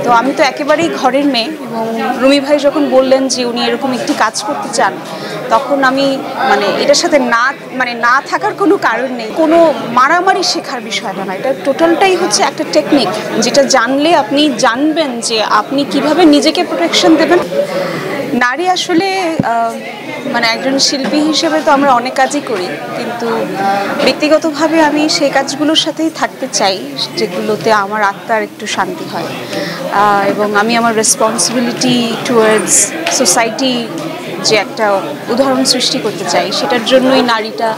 তো আমি তো একেবারেই ঘরের মেয়ে, এবং রুমি ভাই যখন বললেন যে উনি এরকম একটি কাজ করতে চান, তখন আমি এটার সাথে না থাকার কোনো কারণ নেই। কোনো মারামারি শেখার বিষয়টা না, এটা টোটালটাই হচ্ছে একটা টেকনিক, যেটা জানলে আপনি জানবেন যে আপনি কিভাবে নিজেকে প্রোটেকশন দেবেন। নারী আসলে একজন শিল্পী হিসেবে তো আমরা অনেক কাজই করি, কিন্তু ব্যক্তিগতভাবে আমি সেই কাজগুলোর সাথেই থাকতে চাই যেগুলোতে আমার আত্মার একটু শান্তি হয়, এবং আমি আমার রেসপন্সিবিলিটি টুয়ার্ডস সোসাইটি যে একটা উদাহরণ সৃষ্টি করতে চাই, সেটার জন্যই নারীটা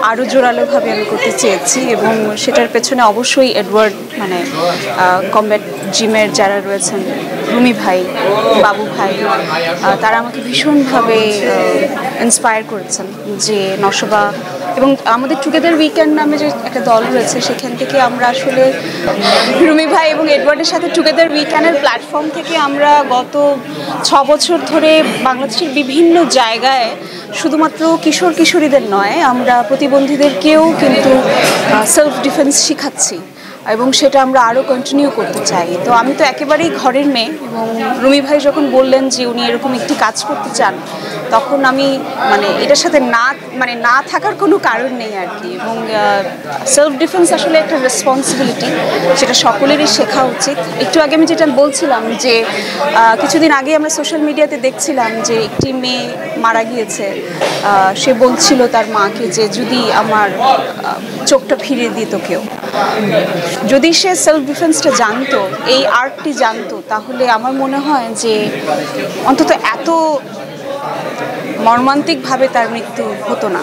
আরও জোরালোভাবে আমি করতে চেয়েছি। এবং সেটার পেছনে অবশ্যই এডওয়ার্ড কমব্যাট জিমের যারা রয়েছেন, রুমি ভাই, বাবু ভাই, তারা আমাকে ভীষণভাবে ইন্সপায়ার করেছেন। যে নশবা এবং আমাদের টুগেদার উইকেন্ড নামে যে একটা দল রয়েছে, সেখান থেকে আমরা আসলে রুমি ভাই এবং এডওয়ার্ডের সাথে টুগেদার উইকেন্ডের প্ল্যাটফর্ম থেকে আমরা গত 6 বছর ধরে বাংলাদেশের বিভিন্ন জায়গায় শুধুমাত্র কিশোর কিশোরীদের নয়, আমরা প্রতিবন্ধীদেরকেও কিন্তু সেলফ ডিফেন্স শেখাচ্ছি, এবং সেটা আমরা আরও কন্টিনিউ করতে চাই। তো আমি তো একেবারেই ঘরের মেয়ে, এবং রুমি ভাই যখন বললেন যে উনি এরকম একটি কাজ করতে চান, তখন আমি এটার সাথে না থাকার কোনো কারণ নেই আর কি। এবং সেলফ ডিফেন্স আসলে একটা রেসপন্সিবিলিটি, সেটা সকলেরই শেখা উচিত। একটু আগে আমি যেটা বলছিলাম যে কিছুদিন আগে আমরা সোশ্যাল মিডিয়াতে দেখছিলাম যে একটি মেয়ে মারা গিয়েছে, সে বলছিল তার মাকে যে যদি আমার চোখটা ফিরিয়ে দিত কেউ। যদি সে সেলফ ডিফেন্সটা জানতো, এই আর্টটি জানতো, তাহলে আমার মনে হয় যে অন্তত এত মর্মান্তিকভাবে তার মৃত্যু হতো না।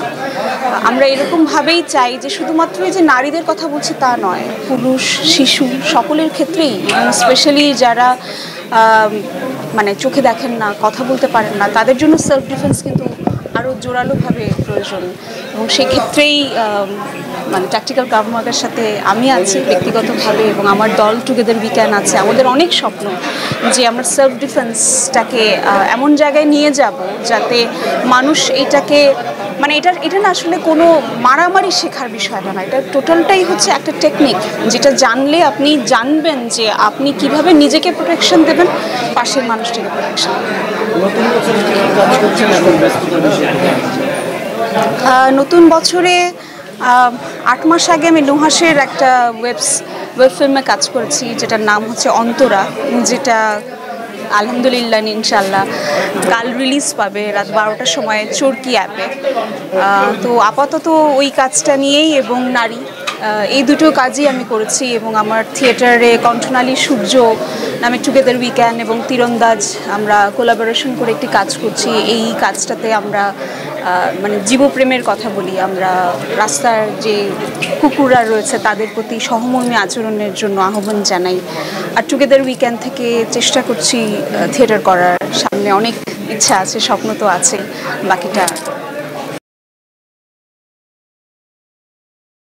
আমরা এরকমভাবেই চাই যে শুধুমাত্রই যে নারীদের কথা বলছি তা নয়, পুরুষ, শিশু সকলের ক্ষেত্রেই, এবং স্পেশালি যারা চোখে দেখেন না, কথা বলতে পারেন না, তাদের জন্য সেলফ ডিফেন্স কিন্তু আরও জোরালোভাবে প্রয়োজন। এবং সেক্ষেত্রেই ট্যাকটিক্যাল কার্ভমার্কের সাথে আমি আছি ব্যক্তিগতভাবে, এবং আমার দল টুগেদার উইকেন্ড আছে। আমাদের অনেক স্বপ্ন যে আমরা সেলফ ডিফেন্সটাকে এমন জায়গায় নিয়ে যাব যাতে মানুষ এটাকে এটা না আসলে কোনো মারামারি শেখার বিষয়টা না, এটা টোটালটাই হচ্ছে একটা টেকনিক, যেটা জানলে আপনি জানবেন যে আপনি কিভাবে নিজেকে প্রোটেকশন দেবেন, পাশের মানুষটাকে প্রোটেকশন দেবেন। নতুন বছরে 8 মাস আগে আমি নুহাসের একটা ওয়েব ফিল্মে কাজ করেছি, যেটার নাম হচ্ছে অন্তরা, যেটা আলহামদুলিল্লাহ ইনশাল্লাহ কাল রিলিজ পাবে রাত 12টার সময় চরকি অ্যাপে। তো আপাতত ওই কাজটা নিয়েই এবং নারী, এই দুটো কাজই আমি করেছি। এবং আমার থিয়েটারে কণ্ঠনালী সূর্য নামে টুগেদার উইকেন্ড এবং তীরন্দাজ আমরা কোলাবোরেশন করে একটি কাজ করছি। এই কাজটাতে আমরা জীবপ্রেমের কথা বলি, আমরা রাস্তার যে কুকুররা রয়েছে তাদের প্রতি সহমর্মী আচরণের জন্য আহ্বান জানাই। আর টুগেদার উইকেন্ড থেকে চেষ্টা করছি থিয়েটার করার, সামনে অনেক ইচ্ছা আছে, স্বপ্ন তো আছে, বাকিটা